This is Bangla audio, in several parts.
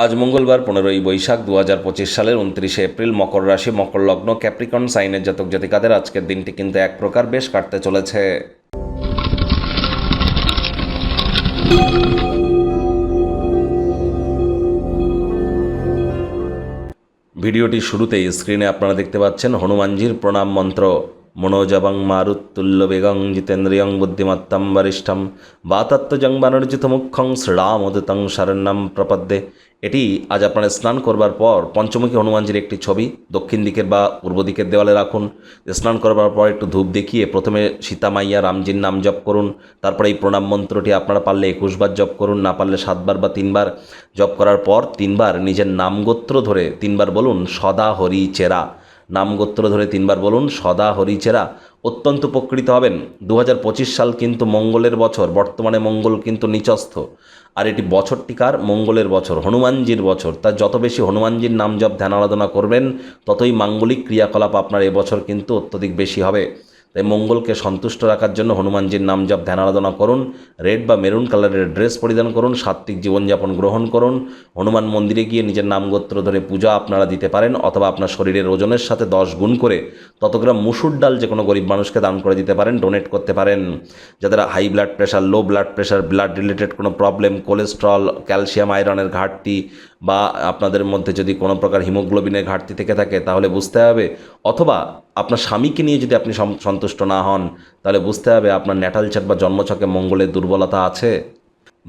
আজ মঙ্গলবার 15ই বৈশাখ 2025 সালের 29শে এপ্রিল। মকর রাশি, মকর লগ্ন, ক্যাপ্রিকন সাইনের জাতক জাতিকাদের আজকের দিনটি কিন্তু এক প্রকার বেশ কাটতে চলেছে। ভিডিওটি শুরুতেই স্ক্রিনে আপনারা দেখতে পাচ্ছেন হনুমানজির প্রণাম মন্ত্র। মনোজবং মারুত্তুল্য বেগং জিতেন্দ্রিয়ং বুদ্ধিমত্তম বরিষ্ঠম বাতাত্ত্বজং বানর্জিত মুখ্যং শ্রীরামোদিতং শরণ্যম প্রপদ্যে। এটি আজ আপনারা স্নান করবার পর পঞ্চমুখী হনুমানজির একটি ছবি দক্ষিণ দিকের বা পূর্ব দিকের দেওয়ালে রাখুন। স্নান করবার পর একটু ধূপ দেখিয়ে প্রথমে সীতা মাইয়া রামজির নাম জপ করুন। তারপরে এই প্রণাম মন্ত্রটি আপনারা পারলে 21 বার জপ করুন, না পারলে 7 বার বা 3 বার জপ করার পর 3 বার নিজের নামগোত্র ধরে 3 বার বলুন সদা হরি চেরা। নামগোত্র ধরে 3 বার বলুন সদা হরিচেরা। অত্যন্ত উপকৃত হবেন। 2025 সাল কিন্তু মঙ্গলের বছর, বর্তমানে মঙ্গল কিন্তু নিচস্থ, আর এটি বছরটিকার মঙ্গলের বছর, হনুমানজির বছর। তা যত বেশি হনুমানজির নাম জপ ধ্যান আরাধনা করবেন ততই মাঙ্গলিক ক্রিয়াকলাপ আপনার এবছর কিন্তু অত্যধিক বেশি হবে। তাই মঙ্গলকে সন্তুষ্ট রাখার জন্য হনুমানজির নাম জপ ধ্যান আরাধনা করুন। রেড বা মেরুন কালারের ড্রেস পরিধান করুন, সাত্ত্বিক জীবনযাপন গ্রহণ করুন। হনুমান মন্দিরে গিয়ে নিজের নামগোত্র ধরে পূজা আপনারা দিতে পারেন, অথবা আপনার শরীরের ওজনের সাথে 10 গুণ করে তত গ্রাম মুসুর ডাল যে কোনো গরিব মানুষকে দান করে দিতে পারেন, ডোনেট করতে পারেন। যাদের high blood pressure, low blood pressure, blood related কোনো প্রবলেম, কোলেস্ট্রল, ক্যালসিয়াম আয়রনের ঘাটতি, বা আপনাদের মধ্যে যদি কোনো প্রকার হিমোগ্লোবিনের ঘাটতি থেকে থাকে তাহলে বুঝতে হবে, অথবা আপনার স্বামীকে নিয়ে যদি আপনি সন্তুষ্ট না হন তাহলে বুঝতে হবে আপনার ন্যাটাল চার্ট বা জন্মছকে মঙ্গলের দুর্বলতা আছে।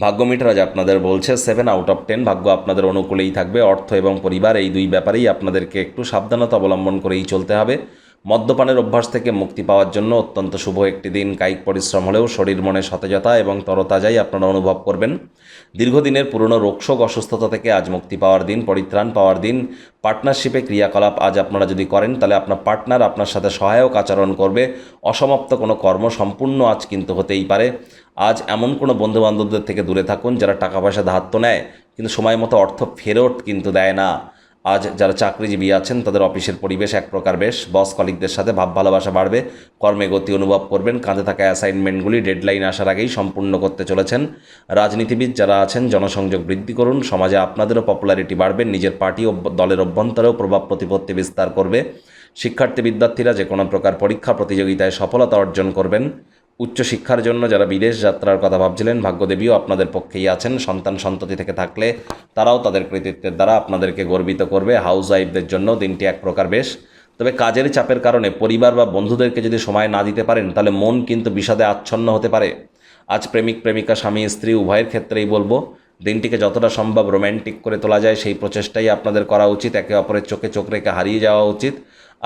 ভাগ্য মিটার আজ আপনাদের বলছে 7 আউট অফ 10। ভাগ্য আপনাদের অনুকূলেই থাকবে। অর্থ এবং পরিবার এই দুই ব্যাপারেই আপনাদেরকে একটু সাবধানতা অবলম্বন করেই চলতে হবে। মদ্যপানের অভ্যাস থেকে মুক্তি পাওয়ার জন্য অত্যন্ত শুভ একটি দিন। কায়িক পরিশ্রম হলেও শরীর মনে সতেজতা এবং তরতাজাই আপনারা অনুভব করবেন। দীর্ঘদিনের পুরনো রোগশোক অসুস্থতা থেকে আজ মুক্তি পাওয়ার দিন, পরিত্রাণ পাওয়ার দিন। পার্টনারশিপে ক্রিয়াকলাপ আজ আপনারা যদি করেন তাহলে আপনার পার্টনার আপনার সাথে সহায়ক আচরণ করবে। অসমাপ্ত কোনো কর্ম সম্পূর্ণ আজ কিন্তু হতেই পারে। আজ এমন কোনো বন্ধুবান্ধবদের থেকে দূরে থাকুন যারা টাকা পয়সা ধার তো নেয় কিন্তু সময় মতো অর্থ ফেরত কিন্তু দেয় না। আজ যারা চাকরিজীবী আছেন তাদের অফিসের পরিবেশ এক প্রকার বেশ। বস কলিগদের সাথে ভাব ভালোবাসা বাড়বে। কর্মে গতি অনুভব করবেন। কাঁধে থাকা অ্যাসাইনমেন্টগুলি ডেডলাইন আসার আগেই সম্পূর্ণ করতে চলেছেন। রাজনীতিবিদ যারা আছেন জনসংযোগ বৃদ্ধি করুন। সমাজে আপনাদেরও পপুলারিটি বাড়বে। নিজের পার্টি ও দলের অভ্যন্তরেও প্রভাব প্রতিপত্তি বিস্তার করবে। শিক্ষার্থী বিদ্যার্থীরা যে কোনো প্রকার পরীক্ষা প্রতিযোগিতায় সফলতা অর্জন করবেন। উচ্চশিক্ষার জন্য যারা বিদেশ যাত্রার কথা ভাবছিলেন ভাগ্যদেবীও আপনাদের পক্ষেই আছেন। সন্তান সন্ততি থেকে থাকলে তারাও তাদের কৃতিত্বের দ্বারা আপনাদেরকে গর্বিত করবে। হাউস ওয়াইফদের জন্য দিনটি এক প্রকার বেশ। তবে কাজের চাপের কারণে পরিবার বা বন্ধুদেরকে যদি সময় না দিতে পারেন তাহলে মন কিন্তু বিষাদে আচ্ছন্ন হতে পারে। আজ প্রেমিক প্রেমিকা, স্বামী স্ত্রী উভয়ের ক্ষেত্রেই বলবো দিনটিকে যতটা সম্ভব রোম্যান্টিক করে তোলা যায় সেই প্রচেষ্টাই আপনাদের করা উচিত। একে অপরের চোখে চোখ রেখে হারিয়ে যাওয়া উচিত।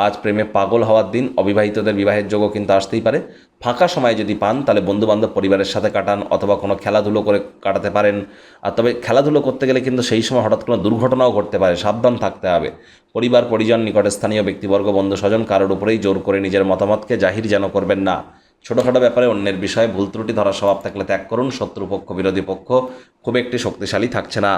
আজ প্রেমে পাগল হওয়ার দিন। অবিবাহিতদের বিবাহের যোগও কিন্তু আসতেই পারে। ফাঁকা সময় যদি পান তাহলে বন্ধুবান্ধব পরিবারের সাথে কাটান, অথবা কোনো খেলাধুলো করে কাটাতে পারেন। আর তবে খেলাধুলো করতে গেলে কিন্তু সেই সময় হঠাৎ কোনো দুর্ঘটনাও ঘটতে পারে, সাবধান থাকতে হবে। পরিবার পরিজন, নিকটে স্থানীয় ব্যক্তিবর্গ, বন্ধু স্বজন কারোর উপরেই জোর করে নিজের মতামতকে জাহির যেন করবেন না। ছোটোখাটো ব্যাপারে অন্যের বিষয়ে ভুল ত্রুটি ধরার স্বভাব থাকলে ত্যাগ করুন। শত্রুপক্ষ বিরোধী পক্ষ খুব একটি শক্তিশালী থাকছে না।